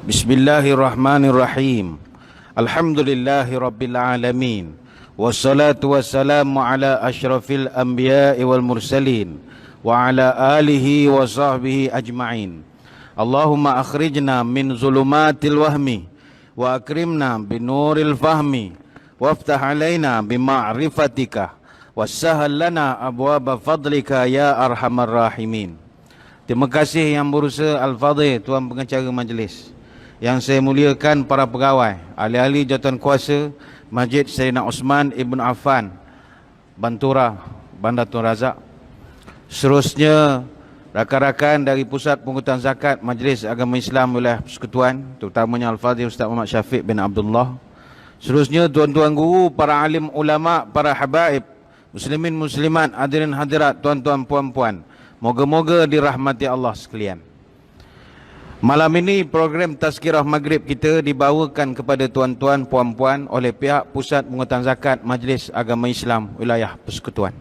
Bismillahirrahmanirrahim. Alhamdulillahi rabbil alamin. Wassalatu wassalamu ala asyrafil anbiya'i wal mursalin wa ala alihi wa sahbihi ajma'in. Allahumma akhrijna min zulumatil wahmi wa akrimna binuril fahmi waftah alaina bima'rifatika wassahal lana abwaba fadlika ya arhamar rahimin. Terima kasih Yang Berusaha Al-Fadhil, Tuan Pengacara Majlis. Yang saya muliakan para pegawai, ahli-ahli jawatan kuasa Masjid Sayyidina Osman Ibn Affan, Bantura, Bandar Tun Razak. Seterusnya, rakan-rakan dari Pusat Pungutan Zakat Majlis Agama Islam Wilayah Persekutuan, terutamanya Al-Fadhil Ustaz Muhammad Syafiq bin Abdullah. Seterusnya, tuan-tuan guru, para alim ulama, para habaib, muslimin muslimat, hadirin hadirat, tuan-tuan puan-puan, moga-moga dirahmati Allah sekalian. Malam ini program Tazkirah Maghrib kita dibawakan kepada tuan-tuan puan-puan oleh pihak Pusat Pungutan Zakat Majlis Agama Islam Wilayah Persekutuan.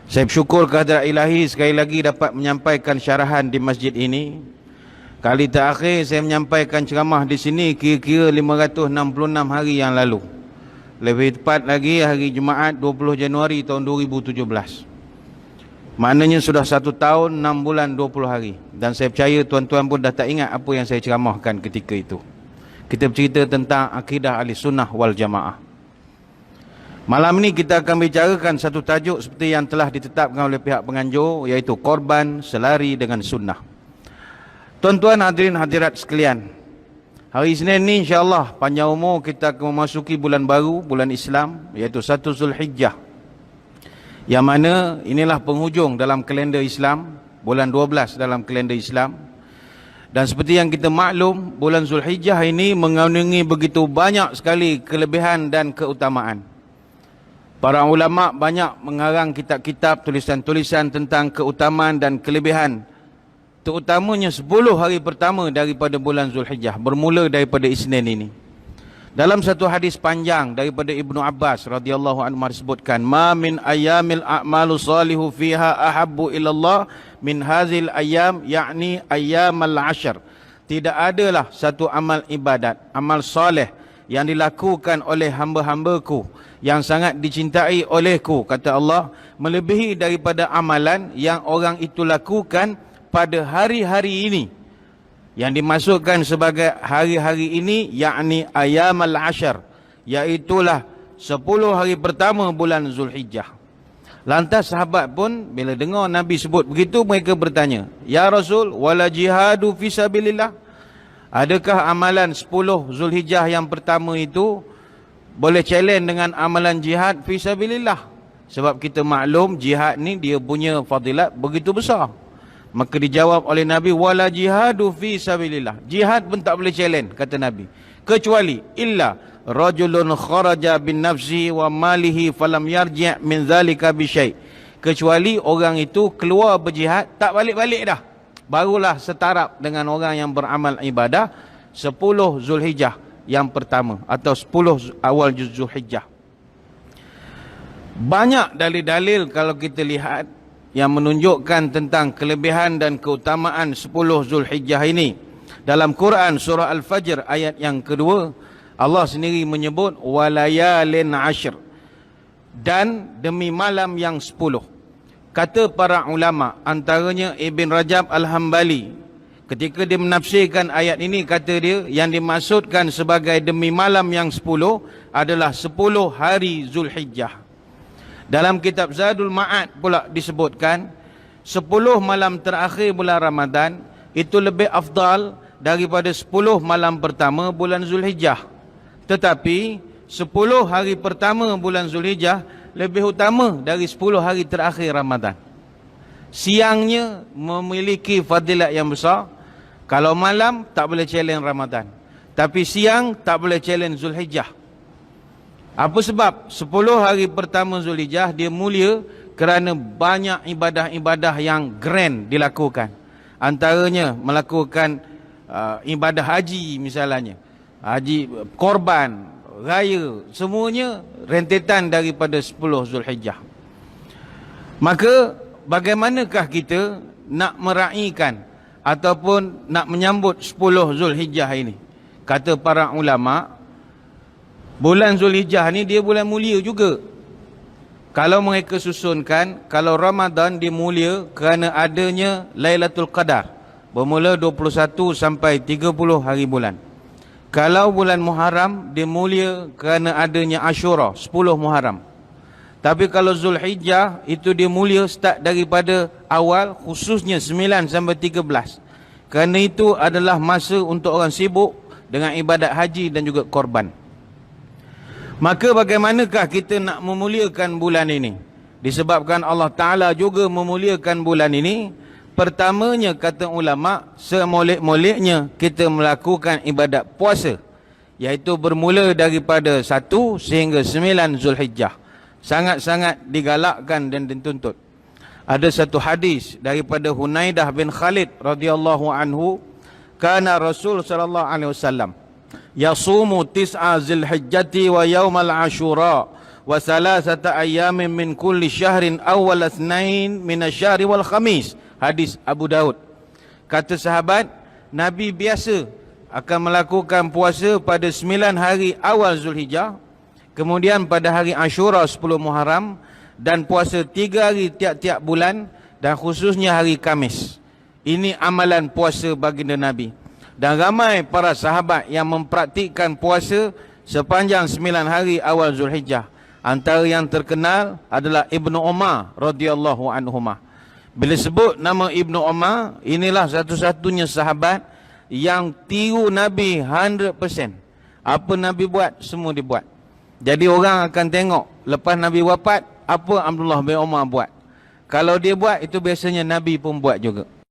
Saya bersyukur kehadrat ilahi sekali lagi dapat menyampaikan syarahan di masjid ini. Kali terakhir saya menyampaikan ceramah di sini kira-kira 566 hari yang lalu. Lebih tepat lagi hari Jumaat 20 Januari tahun 2017. Maknanya sudah 1 tahun, 6 bulan, 20 hari. Dan saya percaya tuan-tuan pun dah tak ingat apa yang saya ceramahkan ketika itu. Kita bercerita tentang akidah ahli sunnah wal jamaah. Malam ini kita akan bicarakan satu tajuk seperti yang telah ditetapkan oleh pihak penganjur, iaitu korban selari dengan sunnah. Tuan-tuan hadirin hadirat sekalian, hari Isnin ni insyaAllah panjang umur kita akan memasuki bulan baru, bulan Islam, iaitu 1 Zulhijjah. Yang mana inilah penghujung dalam kalender Islam, bulan 12 dalam kalender Islam. Dan seperti yang kita maklum, bulan Zulhijjah ini mengandungi begitu banyak sekali kelebihan dan keutamaan. Para ulama' banyak mengarang kitab-kitab, tulisan-tulisan tentang keutamaan dan kelebihan, terutamanya 10 hari pertama daripada bulan Zulhijjah, bermula daripada Isnin ini. Dalam satu hadis panjang daripada Ibnu Abbas radhiyallahu anhu disebutkan, "Ma min ayyamil a'malu salihu fiha ahabbu ilallah min hazil ayyam, yakni ayyamal 'ashr." Tidak adalah satu amal ibadat, amal soleh yang dilakukan oleh hamba-hambaku yang sangat dicintai olehku, kata Allah, melebihi daripada amalan yang orang itu lakukan pada hari-hari ini. Yang dimasukkan sebagai hari-hari ini, yakni ayyamal 'ashr, iaitulah 10 hari pertama bulan Zulhijjah. Lantas sahabat pun bila dengar Nabi sebut begitu, mereka bertanya, "Ya Rasul, wala jihadu fisabilillah?" Adakah amalan 10 Zulhijjah yang pertama itu boleh challenge dengan amalan jihad fisabilillah? Sebab kita maklum jihad ni dia punya fadilat begitu besar. Maka dijawab oleh Nabi, wala jihadu fi sabilillah. Jihad pun tak boleh challenge, kata Nabi. Kecuali illa rajulun kharaja bin nafsi wa malihi falam yarji' min zalika bi syai'. Kecuali orang itu keluar berjihad, tak balik-balik dah. Barulah setaraf dengan orang yang beramal ibadah 10 Zulhijjah yang pertama atau 10 awal Zulhijjah. Banyak dalil-dalil kalau kita lihat yang menunjukkan tentang kelebihan dan keutamaan 10 Zulhijjah ini. Dalam Quran surah Al-Fajr ayat yang kedua, Allah sendiri menyebut walayalin 'ashr, dan demi malam yang 10. Kata para ulama, antaranya Ibn Rajab Al-Hambali, ketika dia menafsirkan ayat ini, kata dia yang dimaksudkan sebagai demi malam yang 10 adalah 10 hari Zulhijjah. Dalam kitab Zadul Ma'ad pula disebutkan 10 malam terakhir bulan Ramadan itu lebih afdal daripada 10 malam pertama bulan Zulhijjah. Tetapi 10 hari pertama bulan Zulhijjah lebih utama dari 10 hari terakhir Ramadan. Siangnya memiliki fadilat yang besar. Kalau malam tak boleh challenge Ramadan, tapi siang tak boleh challenge Zulhijjah. Apa sebab? 10 hari pertama Zulhijjah dia mulia kerana banyak ibadah-ibadah yang grand dilakukan. Antaranya melakukan ibadah haji misalnya. Haji, korban, raya, semuanya rentetan daripada 10 Zulhijjah. Maka bagaimanakah kita nak meraihkan ataupun nak menyambut 10 Zulhijjah ini. Kata para ulama, bulan Zulhijjah ni dia bulan mulia juga. Kalau mereka susunkan, kalau Ramadan dia mulia kerana adanya Lailatul Qadar, bermula 21 sampai 30 hari bulan. Kalau bulan Muharram dia mulia kerana adanya Ashura, 10 Muharram. Tapi kalau Zulhijjah itu dia mulia start daripada awal, khususnya 9 sampai 13. Kerana itu adalah masa untuk orang sibuk dengan ibadat haji dan juga korban. Maka bagaimanakah kita nak memuliakan bulan ini? Disebabkan Allah Ta'ala juga memuliakan bulan ini. Pertamanya kata ulama, semolek-moleknya kita melakukan ibadat puasa, iaitu bermula daripada 1 sehingga 9 Zulhijjah. Sangat-sangat digalakkan dan dituntut. Ada satu hadis daripada Hunaidah bin Khalid radhiyallahu anhu, kana Rasul sallallahu alaihi wasallam yasumu tis'a Zulhijjati wa yaumal Ashura wa salasata ayyamin min kulli syahrin awwal itsnain min asy-syahri wal khamis. Hadis Abu Daud. Kata sahabat, Nabi biasa akan melakukan puasa pada 9 hari awal Zulhijjah, kemudian pada hari Ashura 10 Muharram, dan puasa 3 hari tiap-tiap bulan, dan khususnya hari Khamis. Ini amalan puasa baginda Nabi. Dan ramai para sahabat yang mempraktikkan puasa sepanjang 9 hari awal Zulhijjah. Antara yang terkenal adalah Ibnu Umar radhiyallahu anhumah. Bila sebut nama Ibnu Umar, inilah satu-satunya sahabat yang tiru Nabi 100%. Apa Nabi buat, semua dibuat. Jadi orang akan tengok lepas Nabi wafat, apa Abdullah bin Umar buat. Kalau dia buat, itu biasanya Nabi pun buat juga.